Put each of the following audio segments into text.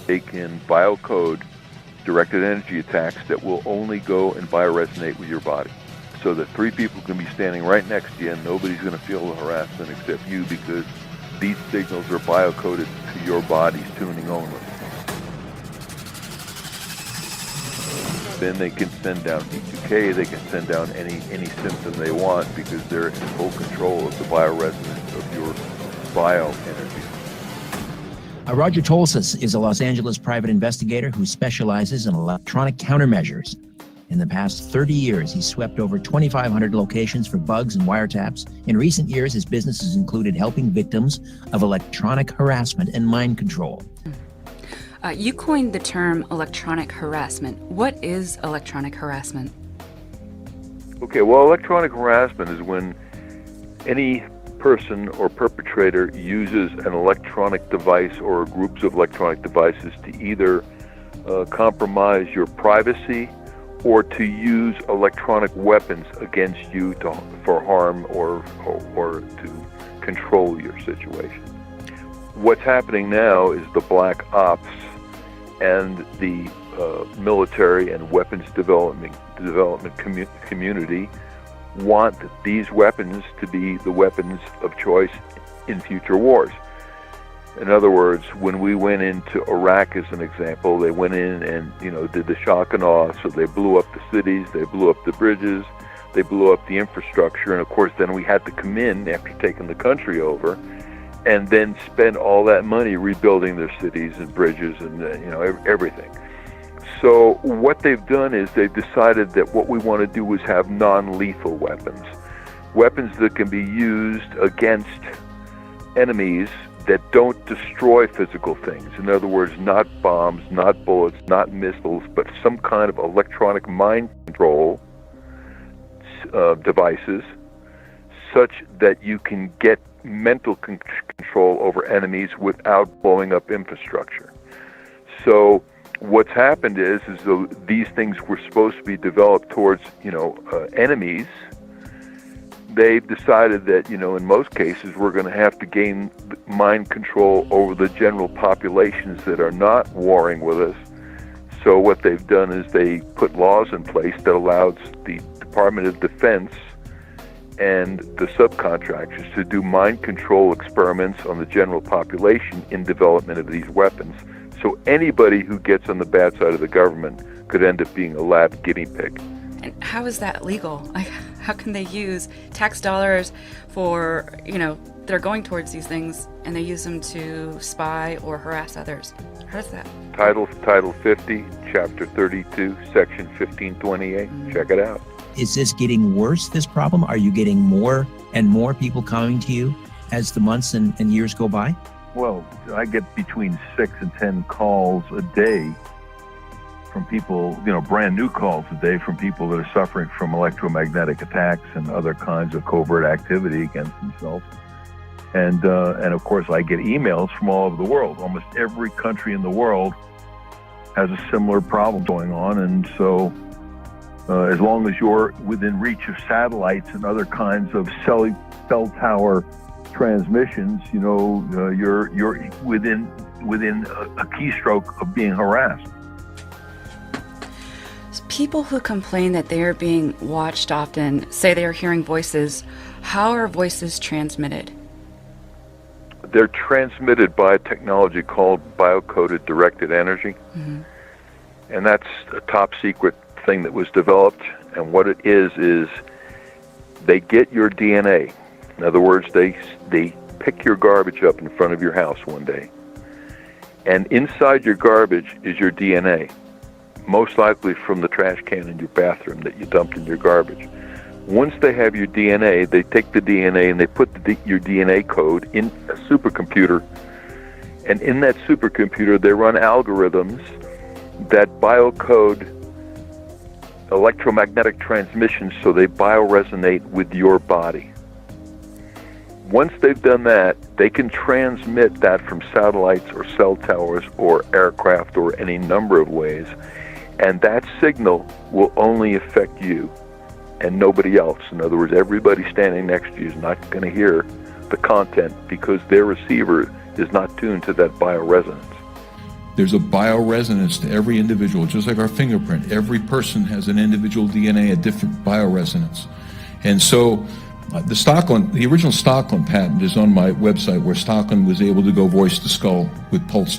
They can biocode directed energy attacks that will only go and bioresonate with your body. So that three people can be standing right next to you and nobody's going to feel the harassment except you, because these signals are biocoded to your body's tuning only. Then they can send down V2k, they can send down any symptom they want, because they're in full control of the bioresonance of your bioenergy. Roger Tolces is a Los Angeles private investigator who specializes in electronic countermeasures. In the past 30 years, he's swept over 2,500 locations for bugs and wiretaps. In recent years, his business has included helping victims of electronic harassment and mind control. You coined the term electronic harassment. What is electronic harassment? Okay, well, electronic harassment is when any person or perpetrator uses an electronic device or groups of electronic devices to either compromise your privacy or to use electronic weapons against you for harm or to control your situation. What's happening now is the black ops and the military and weapons development community want these weapons to be the weapons of choice in future wars. In other words, when we went into Iraq, as an example, they went in and did the shock and awe. So they blew up the cities, they blew up the bridges, they blew up the infrastructure, and of course then we had to come in after taking the country over and then spend all that money rebuilding their cities and bridges and everything. So what they've done is they've decided that what we want to do is have non-lethal weapons. Weapons that can be used against enemies that don't destroy physical things. In other words, not bombs, not bullets, not missiles, but some kind of electronic mind control devices, such that you can get mental control over enemies without blowing up infrastructure. So what's happened is these things were supposed to be developed towards enemies. They've decided that in most cases we're going to have to gain mind control over the general populations that are not warring with us. So what they've done is they put laws in place that allows the Department of Defense and the subcontractors to do mind control experiments on the general population in development of these weapons. So anybody who gets on the bad side of the government could end up being a lab guinea pig. And how is that legal? Like, how can they use tax dollars for, that are going towards these things, and they use them to spy or harass others? How does that? Title 50, Chapter 32, Section 1528. Check it out. Is this getting worse, this problem? Are you getting more and more people coming to you as the months and years go by? Well, I get between 6 and 10 calls a day from people, brand new calls a day from people that are suffering from electromagnetic attacks and other kinds of covert activity against themselves. And of course, I get emails from all over the world. Almost every country in the world has a similar problem going on. And so as long as you're within reach of satellites and other kinds of cell tower transmissions, you're within a keystroke of being harassed. People who complain that they are being watched often say they are hearing voices. How are voices transmitted? They're transmitted by a technology called biocoded directed energy. Mm-hmm. And that's a top secret thing that was developed. And what it is they get your DNA. In other words, they pick your garbage up in front of your house one day. And inside your garbage is your DNA. Most likely from the trash can in your bathroom that you dumped in your garbage. Once they have your DNA, they take the DNA and they put your DNA code in a supercomputer. And in that supercomputer, they run algorithms that biocode electromagnetic transmissions so they bioresonate with your body. Once they've done that, they can transmit that from satellites or cell towers or aircraft or any number of ways. And that signal will only affect you and nobody else. In other words, everybody standing next to you is not going to hear the content because their receiver is not tuned to that bioresonance. There's a bioresonance to every individual, just like our fingerprint. Every person has an individual DNA, a different bioresonance. And so the original Stockland patent is on my website, where Stockland was able to go voice to skull with pulse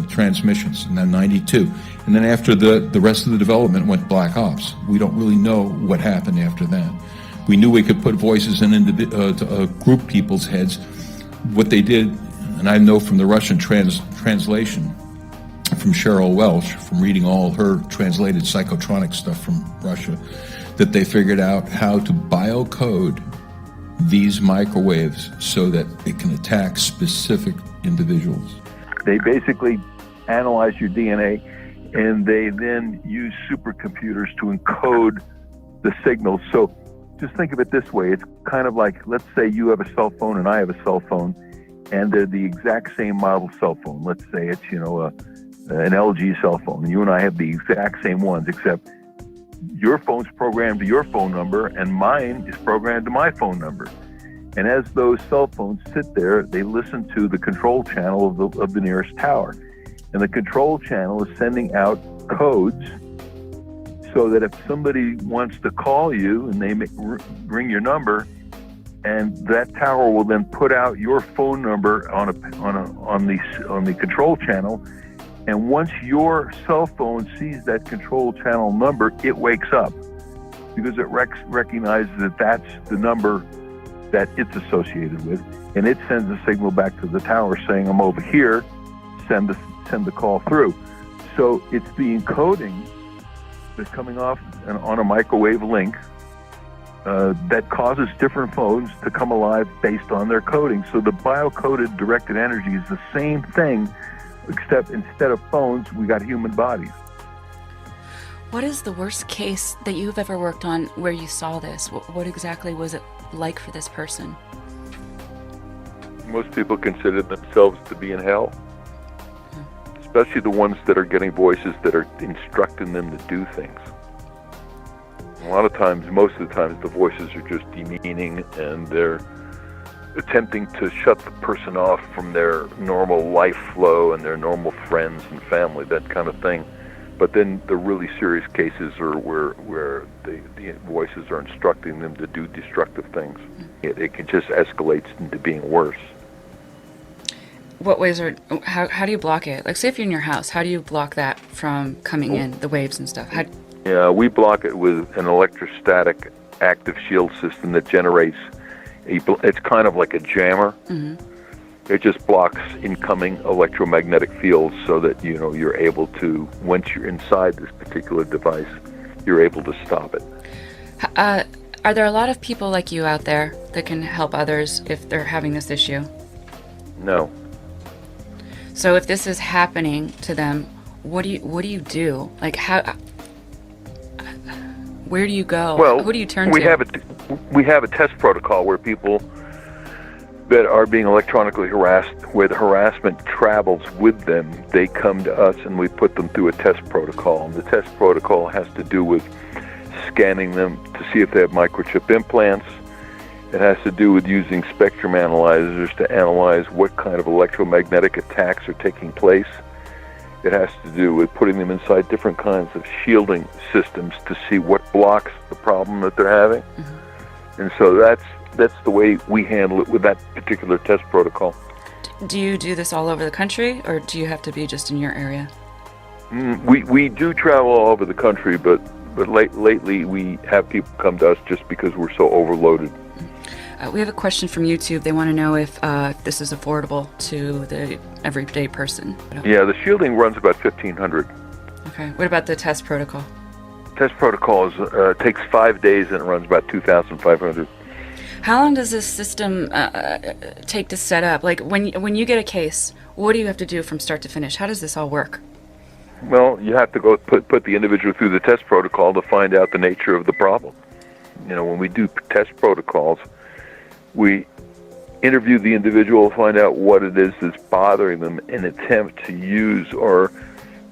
transmissions in 92. And then after the rest of the development went black ops. We don't really know what happened after that. We knew we could put voices in group people's heads. What they did, and I know from the Russian translation from Cheryl Welsh, from reading all her translated psychotronic stuff from Russia, that they figured out how to biocode these microwaves so that it can attack specific individuals. They basically analyze your DNA, and they then use supercomputers to encode the signals. So just think of it this way. It's kind of like, let's say you have a cell phone and I have a cell phone, and they're the exact same model cell phone. Let's say it's, an LG cell phone, and you and I have the exact same ones, except your phone's programmed to your phone number and mine is programmed to my phone number. And as those cell phones sit there, they listen to the control channel of the nearest tower. And the control channel is sending out codes so that if somebody wants to call you and they ring your number, and that tower will then put out your phone number on the control channel. And once your cell phone sees that control channel number, it wakes up because it recognizes that that's the number that it's associated with, and it sends a signal back to the tower saying, "I'm over here. Send the call through." So it's the encoding that's coming off on a microwave link that causes different phones to come alive based on their coding. So the biocoded directed energy is the same thing, except instead of phones, we got human bodies. What is the worst case that you've ever worked on where you saw this? What exactly was it like for this person? Most people consider themselves to be in hell, especially the ones that are getting voices that are instructing them to do things. A lot of times, most of the times, the voices are just demeaning, and they're attempting to shut the person off from their normal life flow and their normal friends and family, that kind of thing. But then the really serious cases are where the voices are instructing them to do destructive things. It can just escalate into being worse. What ways how do you block it? Like, say if you're in your house, how do you block that from coming in, the waves and stuff? Yeah, we block it with an electrostatic active shield system that generates it's kind of like a jammer. Mm-hmm. It just blocks incoming electromagnetic fields so that, you're able to, once you're inside this particular device, you're able to stop it. Are there a lot of people like you out there that can help others if they're having this issue? No. So if this is happening to them, what do you do? Like, where do you go? Well, who do you turn to? We have a test protocol where people that are being electronically harassed, where the harassment travels with them, they come to us and we put them through a test protocol. And the test protocol has to do with scanning them to see if they have microchip implants. It has to do with using spectrum analyzers to analyze what kind of electromagnetic attacks are taking place. It has to do with putting them inside different kinds of shielding systems to see what blocks the problem that they're having. Mm-hmm. And so that's the way we handle it with that particular test protocol. Do you do this all over the country, or do you have to be just in your area? We do travel all over the country, but lately we have people come to us just because we're so overloaded. We have a question from YouTube. They want to know if this is affordable to the everyday person. Yeah, the shielding runs about $1,500. Okay. What about the test protocol? Test protocol takes 5 days and it runs about $2,500. How long does this system take to set up? Like, when you get a case, what do you have to do from start to finish? How does this all work? Well, you have to go put the individual through the test protocol to find out the nature of the problem. When we do test protocols, we interview the individual, find out what it is that's bothering them, and attempt to use our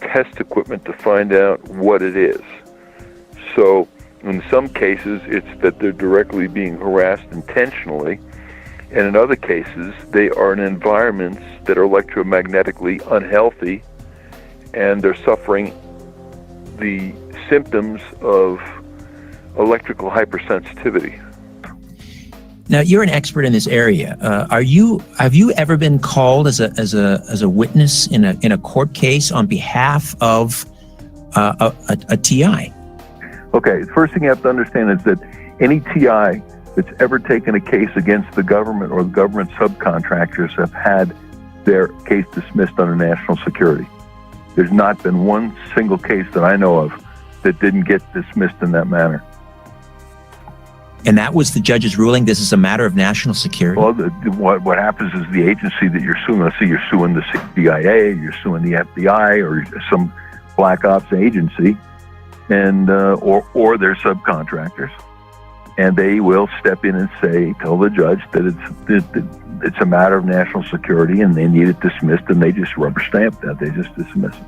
test equipment to find out what it is. So in some cases, it's that they're directly being harassed intentionally, and in other cases, they are in environments that are electromagnetically unhealthy, and they're suffering the symptoms of electrical hypersensitivity. Now, you're an expert in this area. Have you ever been called as a witness in a court case on behalf of a TI? Okay, the first thing you have to understand is that any TI that's ever taken a case against the government or the government subcontractors have had their case dismissed under national security. There's not been one single case that I know of that didn't get dismissed in that manner. And that was the judge's ruling? This is a matter of national security? Well, what happens is the agency that you're suing, let's say you're suing the CIA, you're suing the FBI, or some black ops agency, and or their subcontractors, and they will step in and tell the judge that it's a matter of national security and they need it dismissed, and they just rubber stamp that. They just dismiss it.